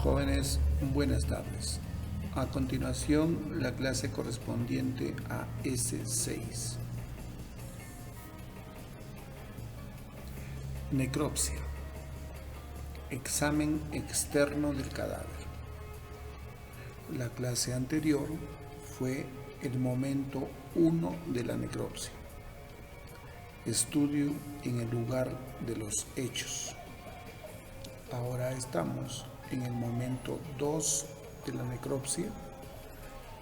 Jóvenes, buenas tardes. A continuación, la clase correspondiente a S6. Necropsia. Examen externo del cadáver. La clase anterior fue el momento 1 de la necropsia. Estudio en el lugar de los hechos. Ahora estamos en el momento 2 de la necropsia,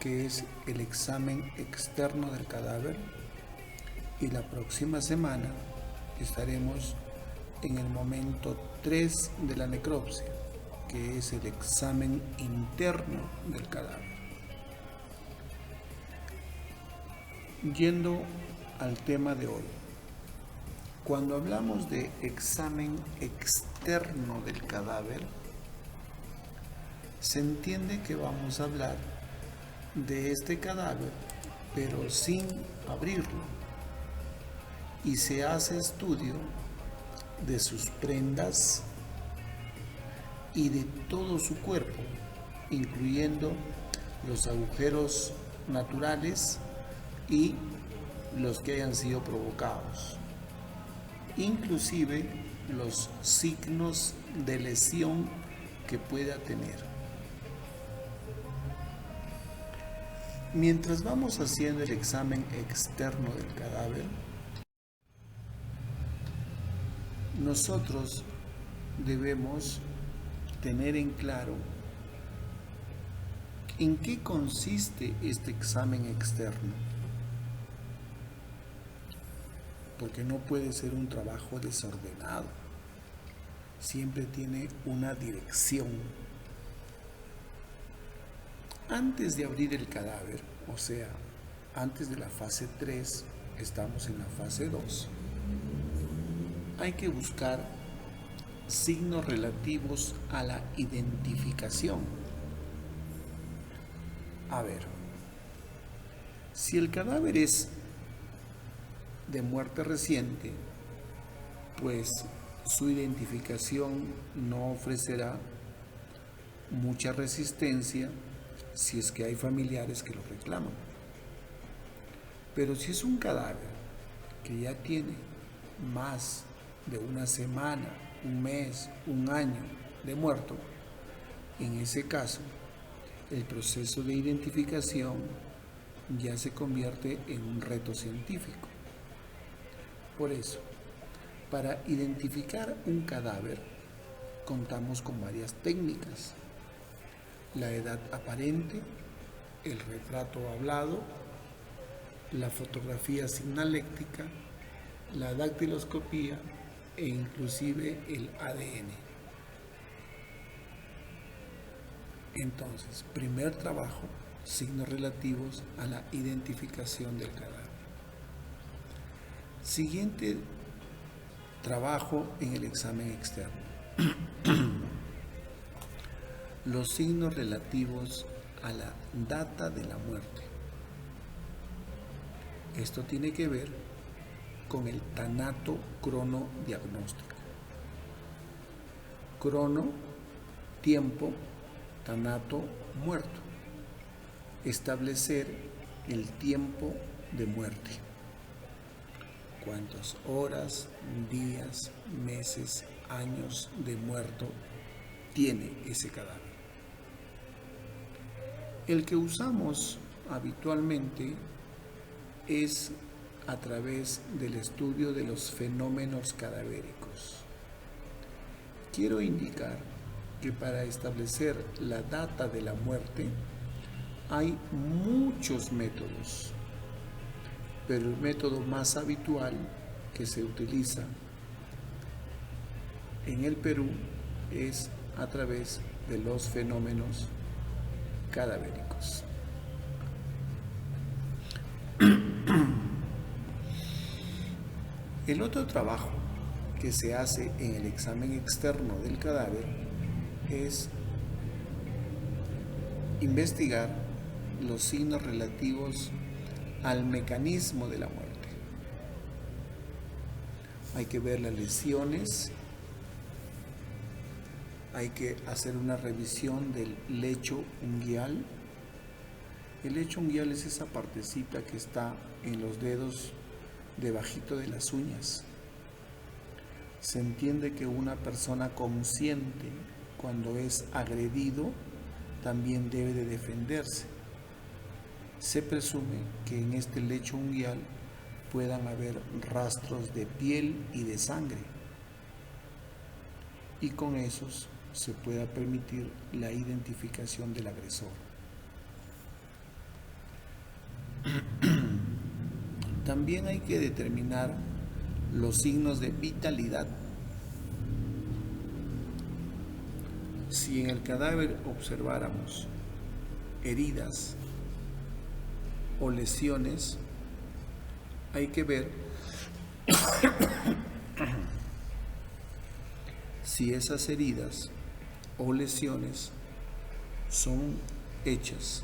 que es el examen externo del cadáver, y la próxima semana estaremos en el momento 3 de la necropsia, que es el examen interno del cadáver. Yendo al tema de hoy, cuando hablamos de examen externo del cadáver, se entiende que vamos a hablar de este cadáver, pero sin abrirlo, y se hace estudio de sus prendas y de todo su cuerpo, incluyendo los agujeros naturales y los que hayan sido provocados, inclusive los signos de lesión que pueda tener. Mientras vamos haciendo el examen externo del cadáver, nosotros debemos tener en claro en qué consiste este examen externo, porque no puede ser un trabajo desordenado, siempre tiene una dirección. Antes de abrir el cadáver, o sea, antes de la fase 3, estamos en la fase 2, hay que buscar signos relativos a la identificación. A ver, si el cadáver es de muerte reciente, pues su identificación no ofrecerá mucha resistencia si es que hay familiares que lo reclaman. Pero si es un cadáver que ya tiene más de una semana, un mes, un año de muerto, en ese caso el proceso de identificación ya se convierte en un reto científico. Por eso, para identificar un cadáver contamos con varias técnicas: la edad aparente, el retrato hablado, la fotografía signaléctica, la dactiloscopía e inclusive el ADN. Entonces, primer trabajo, signos relativos a la identificación del cadáver. Siguiente trabajo en el examen externo. Los signos relativos a la data de la muerte. Esto tiene que ver con el tanato cronodiagnóstico. Crono, tiempo, tanato, muerto. Establecer el tiempo de muerte. ¿Cuántas horas, días, meses, años de muerto tiene ese cadáver? El que usamos habitualmente es a través del estudio de los fenómenos cadavéricos. Quiero indicar que para establecer la data de la muerte hay muchos métodos, pero el método más habitual que se utiliza en el Perú es a través de los fenómenos cadavéricos. El otro trabajo que se hace en el examen externo del cadáver es investigar los signos relativos al mecanismo de la muerte. Hay que ver las lesiones hay que hacer una revisión del lecho unguial. El lecho unguial es esa partecita que está en los dedos debajito de las uñas. Se entiende que una persona consciente, cuando es agredido, también debe de defenderse. Se presume que en este lecho unguial puedan haber rastros de piel y de sangre, y con esos se pueda permitir la identificación del agresor. También hay que determinar los signos de vitalidad. Si en el cadáver observáramos heridas o lesiones, hay que ver si esas heridas o lesiones son hechas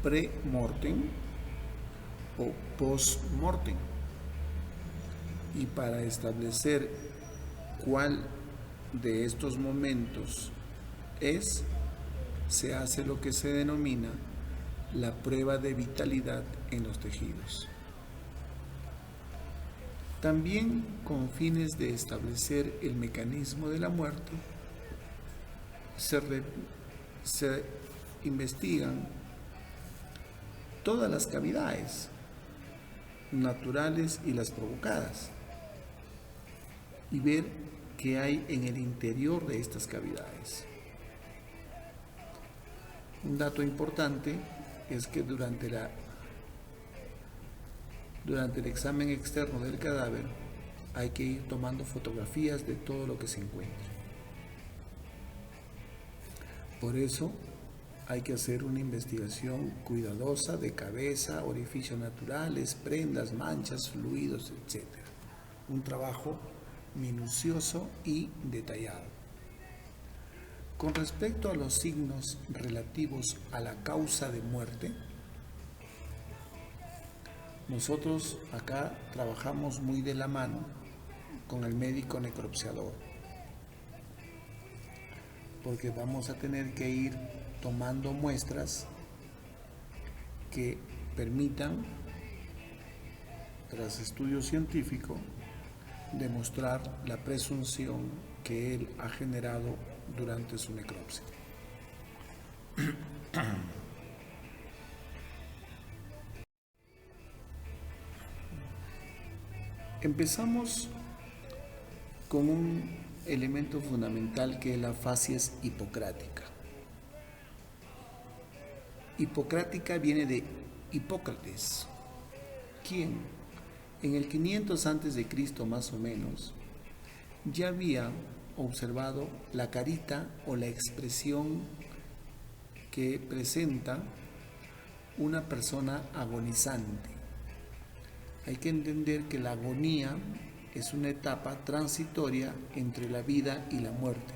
pre-mortem o post-mortem. Y para establecer cuál de estos momentos se hace lo que se denomina la prueba de vitalidad en los tejidos. También, con fines de establecer el mecanismo de la muerte, se investigan todas las cavidades naturales y las provocadas, y ver qué hay en el interior de estas cavidades. Un dato importante es que durante el examen externo del cadáver hay que ir tomando fotografías de todo lo que se encuentre. Por eso hay que hacer una investigación cuidadosa de cabeza, orificios naturales, prendas, manchas, fluidos, etc. Un trabajo minucioso y detallado. Con respecto a los signos relativos a la causa de muerte, nosotros acá trabajamos muy de la mano con el médico necropsiador, porque vamos a tener que ir tomando muestras que permitan, tras estudio científico, demostrar la presunción que él ha generado durante su necropsia. Empezamos con un elemento fundamental que es la facies hipocrática. Hipocrática viene de Hipócrates, quien en el 500 a.C. más o menos ya había observado la carita o la expresión que presenta una persona agonizante. Hay que entender que la agonía es una etapa transitoria entre la vida y la muerte.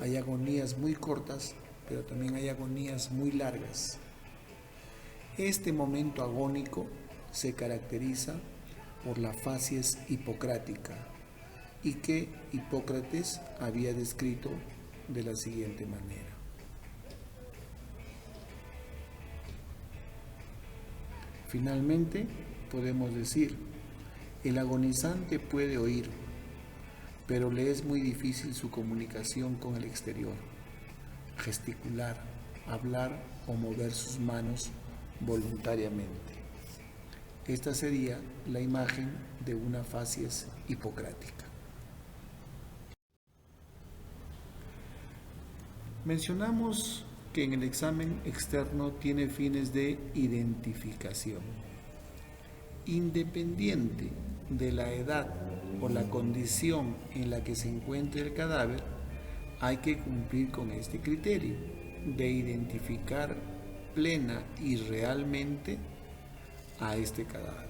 Hay agonías muy cortas, pero también hay agonías muy largas. Este momento agónico se caracteriza por la facies hipocrática, y que Hipócrates había descrito de la siguiente manera. Finalmente, podemos decir, el agonizante puede oír, pero le es muy difícil su comunicación con el exterior, gesticular, hablar o mover sus manos voluntariamente. Esta sería la imagen de una facies hipocrática. Mencionamos que en el examen externo tiene fines de identificación. Independiente de la edad o la condición en la que se encuentre el cadáver, hay que cumplir con este criterio de identificar plena y realmente a este cadáver.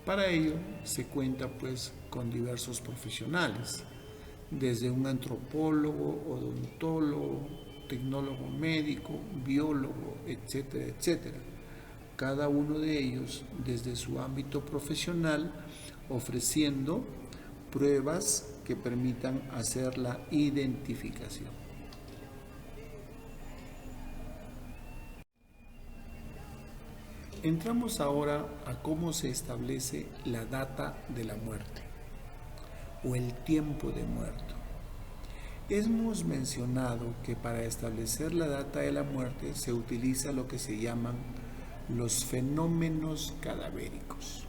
Para ello se cuenta pues con diversos profesionales, desde un antropólogo, odontólogo, tecnólogo médico, biólogo, etcétera, etcétera. Cada uno de ellos desde su ámbito profesional ofreciendo pruebas que permitan hacer la identificación. Entramos ahora a cómo se establece la data de la muerte o el tiempo de muerto. Hemos mencionado que para establecer la data de la muerte se utiliza lo que se llaman los fenómenos cadavéricos.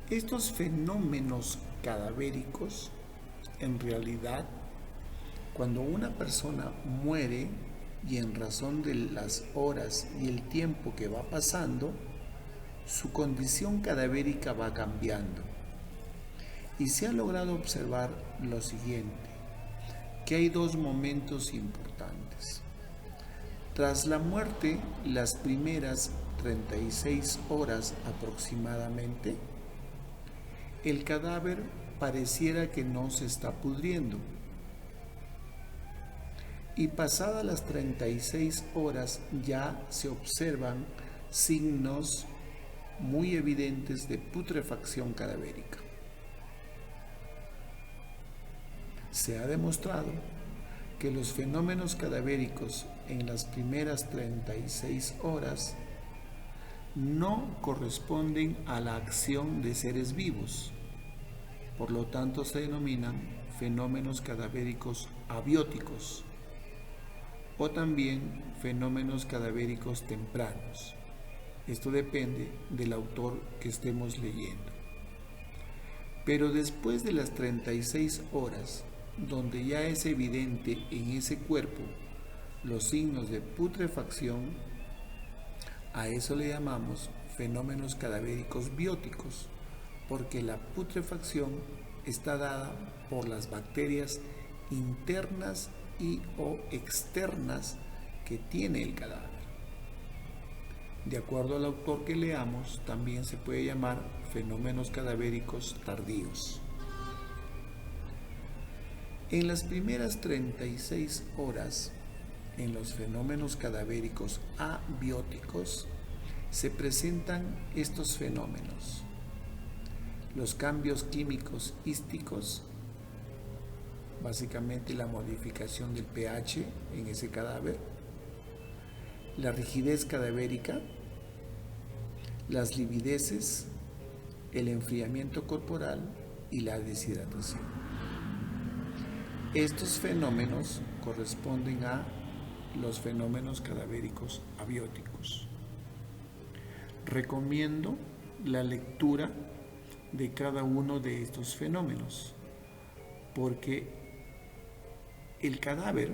Estos fenómenos cadavéricos, en realidad, cuando una persona muere y en razón de las horas y el tiempo que va pasando, su condición cadavérica va cambiando. Y se ha logrado observar lo siguiente, que hay dos momentos importantes. Tras la muerte, las primeras 36 horas aproximadamente, el cadáver pareciera que no se está pudriendo. Y pasadas las 36 horas ya se observan signos muy evidentes de putrefacción cadavérica. Se ha demostrado que los fenómenos cadavéricos en las primeras 36 horas no corresponden a la acción de seres vivos. Por lo tanto, se denominan fenómenos cadavéricos abióticos o también fenómenos cadavéricos tempranos. Esto depende del autor que estemos leyendo. Pero después de las 36 horas, donde ya es evidente en ese cuerpo los signos de putrefacción, a eso le llamamos fenómenos cadavéricos bióticos, porque la putrefacción está dada por las bacterias internas y o externas que tiene el cadáver. De acuerdo al autor que leamos, también se puede llamar fenómenos cadavéricos tardíos. En las primeras 36 horas, en los fenómenos cadavéricos abióticos, se presentan estos fenómenos: los cambios químicos hísticos, básicamente la modificación del pH en ese cadáver, la rigidez cadavérica, las livideces, el enfriamiento corporal y la deshidratación. Estos fenómenos corresponden a los fenómenos cadavéricos abióticos. Recomiendo la lectura de cada uno de estos fenómenos, porque el cadáver,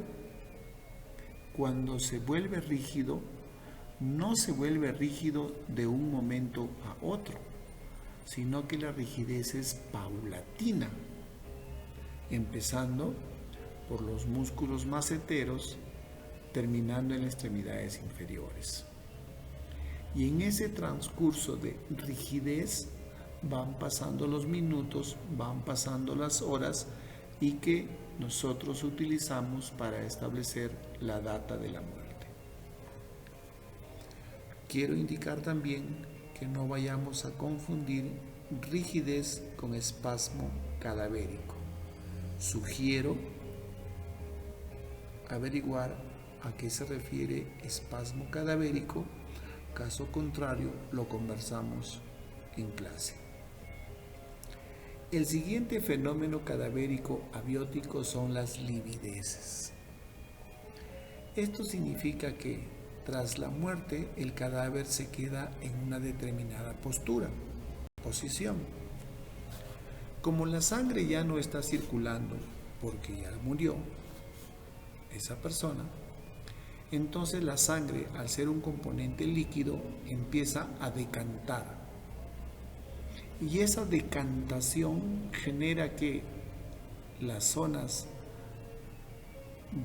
cuando se vuelve rígido, no se vuelve rígido de un momento a otro, sino que la rigidez es paulatina, empezando por los músculos maceteros, terminando en las extremidades inferiores. Y en ese transcurso de rigidez van pasando los minutos, van pasando las horas, y que nosotros utilizamos para establecer la data de la muerte. Quiero indicar también que no vayamos a confundir rigidez con espasmo cadavérico. Sugiero averiguar a qué se refiere espasmo cadavérico, caso contrario lo conversamos en clase. El siguiente fenómeno cadavérico abiótico son las livideces. Esto significa que tras la muerte el cadáver se queda en una determinada posición. Como la sangre ya no está circulando porque ya murió esa persona, entonces la sangre, al ser un componente líquido, empieza a decantar. Y esa decantación genera que las zonas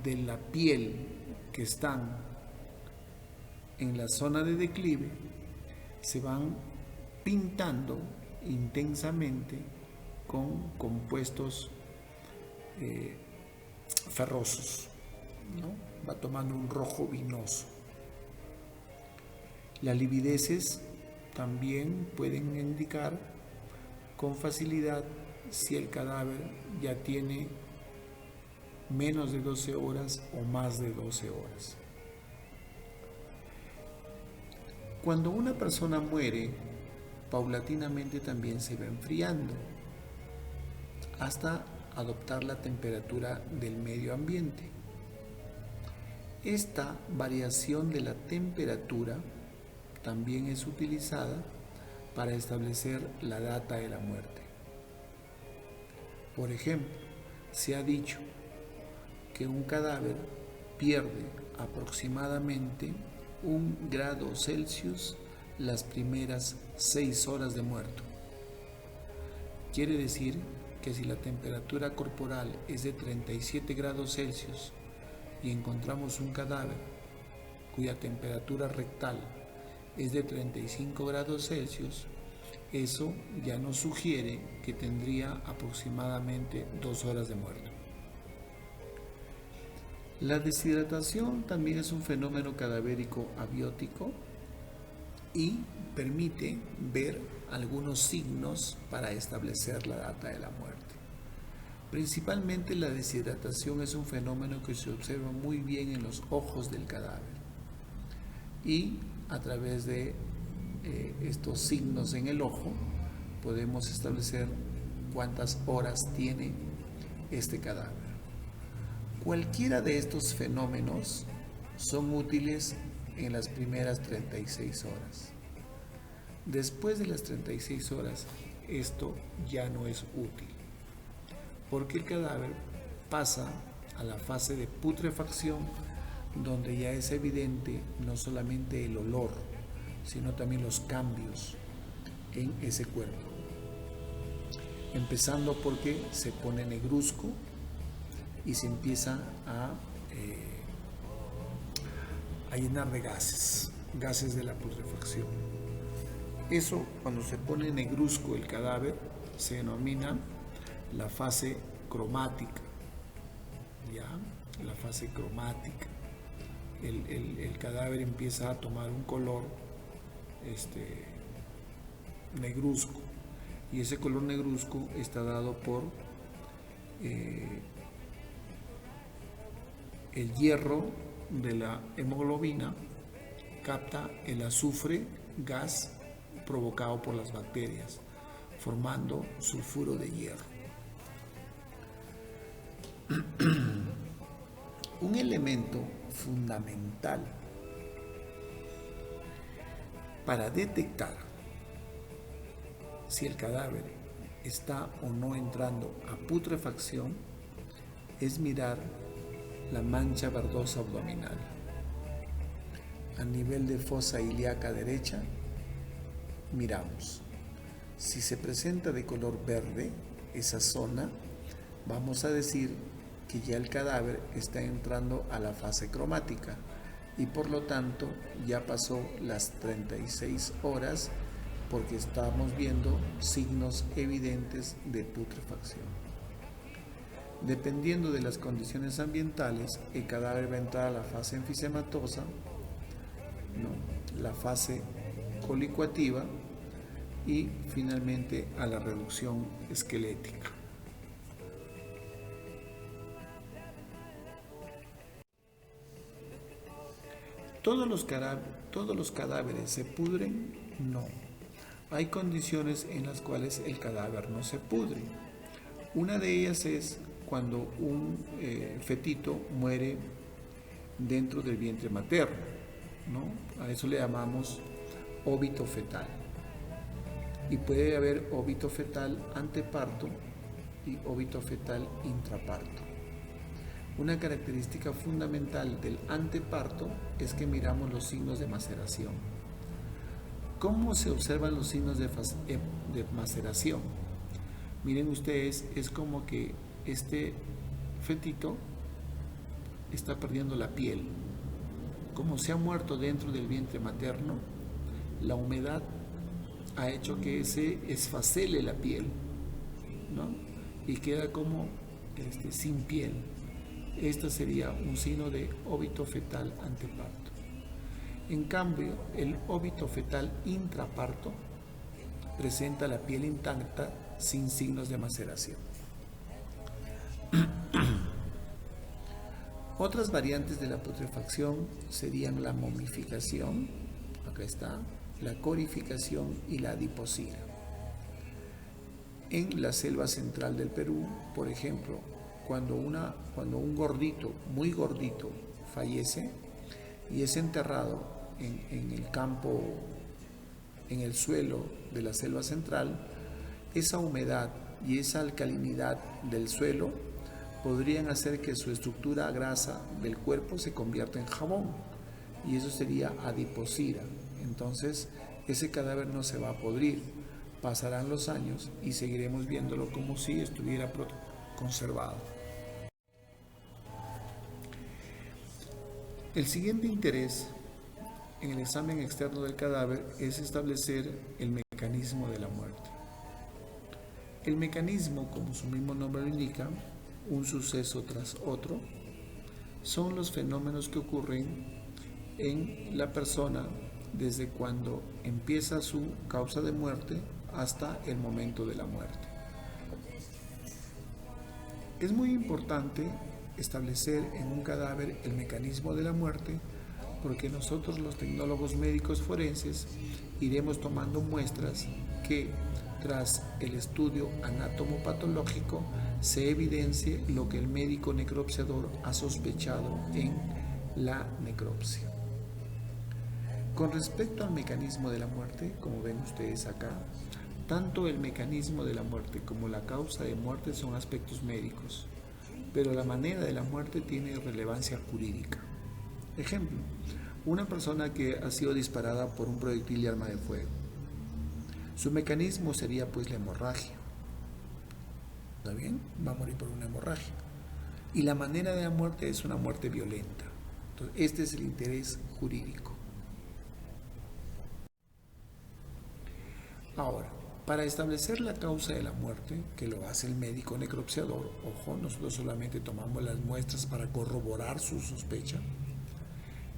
de la piel que están en la zona de declive se van pintando intensamente con compuestos ferrosos, ¿no? Va tomando un rojo vinoso. Las livideces también pueden indicar con facilidad si el cadáver ya tiene menos de 12 horas o más de 12 horas. Cuando una persona muere, paulatinamente también se va enfriando hasta adoptar la temperatura del medio ambiente. Esta variación de la temperatura también es utilizada para establecer la data de la muerte. Por ejemplo, se ha dicho que un cadáver pierde aproximadamente 1 grado Celsius las primeras 6 horas de muerto. Quiere decir que si la temperatura corporal es de 37 grados Celsius y encontramos un cadáver cuya temperatura rectal es de 35 grados Celsius, eso ya nos sugiere que tendría aproximadamente 2 horas de muerto. La deshidratación también es un fenómeno cadavérico abiótico y permite ver algunos signos para establecer la data de la muerte. Principalmente la deshidratación es un fenómeno que se observa muy bien en los ojos del cadáver y a través de estos signos en el ojo podemos establecer cuántas horas tiene este cadáver. Cualquiera de estos fenómenos son útiles en las primeras 36 horas. Después de las 36 horas, esto ya no es útil, porque el cadáver pasa a la fase de putrefacción, donde ya es evidente no solamente el olor, sino también los cambios en ese cuerpo. Empezando porque se pone negruzco y se empieza a llenar de gases de la putrefacción. Eso, cuando se pone negruzco el cadáver, se denomina la fase cromática. ¿Ya? La fase cromática. El cadáver empieza a tomar un color negruzco, y ese color negruzco está dado por el hierro de la hemoglobina capta el azufre, gas provocado por las bacterias, formando sulfuro de hierro. Un elemento fundamental para detectar si el cadáver está o no entrando a putrefacción es mirar la mancha verdosa abdominal. A nivel de fosa ilíaca derecha, miramos. Si se presenta de color verde esa zona, vamos a decir que ya el cadáver está entrando a la fase cromática y por lo tanto ya pasó las 36 horas porque estamos viendo signos evidentes de putrefacción. Dependiendo de las condiciones ambientales, el cadáver va a entrar a la fase enfisematosa, la fase colicuativa y finalmente a la reducción esquelética. ¿Todos los cadáveres se pudren? No. Hay condiciones en las cuales el cadáver no se pudre. Una de ellas es cuando un fetito muere dentro del vientre materno, ¿no? A eso le llamamos óbito fetal. Y puede haber óbito fetal anteparto y óbito fetal intraparto. Una característica fundamental del anteparto es que miramos los signos de maceración. ¿Cómo se observan los signos de maceración? Miren ustedes, es como que este fetito está perdiendo la piel. Como se ha muerto dentro del vientre materno, la humedad ha hecho que se esfacele la piel, ¿no? Y queda como sin piel. Este sería un signo de óbito fetal anteparto. En cambio, el óbito fetal intraparto presenta la piel intacta sin signos de maceración. Otras variantes de la putrefacción serían la momificación, acá está, la corificación y la adiposira. En la selva central del Perú, por ejemplo, cuando un gordito, muy gordito, fallece y es enterrado en el campo, en el suelo de la selva central, esa humedad y esa alcalinidad del suelo podrían hacer que su estructura grasa del cuerpo se convierta en jabón, y eso sería adiposira. Entonces ese cadáver no se va a podrir, pasarán los años y seguiremos viéndolo como si estuviera conservado. El siguiente interés en el examen externo del cadáver es establecer el mecanismo de la muerte. El mecanismo, como su mismo nombre lo indica, un suceso tras otro, son los fenómenos que ocurren en la persona desde cuando empieza su causa de muerte hasta el momento de la muerte. Es muy importante establecer en un cadáver el mecanismo de la muerte, porque nosotros, los tecnólogos médicos forenses, iremos tomando muestras que, tras el estudio anatomopatológico, se evidencie lo que el médico necropsiador ha sospechado en la necropsia. Con respecto al mecanismo de la muerte, como ven ustedes acá, tanto el mecanismo de la muerte como la causa de muerte son aspectos médicos, pero la manera de la muerte tiene relevancia jurídica. Ejemplo, una persona que ha sido disparada por un proyectil de arma de fuego. Su mecanismo sería pues la hemorragia. ¿Está bien? Va a morir por una hemorragia. Y la manera de la muerte es una muerte violenta. Entonces, este es el interés jurídico. Ahora, para establecer la causa de la muerte, que lo hace el médico necropsiador, ojo, nosotros solamente tomamos las muestras para corroborar su sospecha,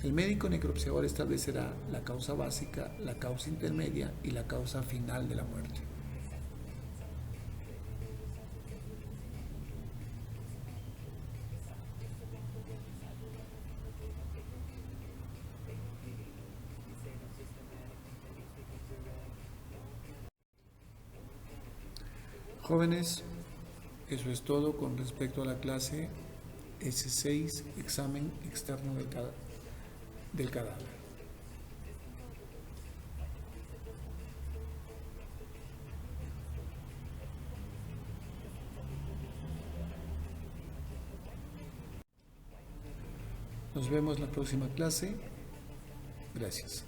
el médico necropsiador establecerá la causa básica, la causa intermedia y la causa final de la muerte. Jóvenes, eso es todo con respecto a la clase S6, examen externo del cadáver. Nos vemos la próxima clase. Gracias.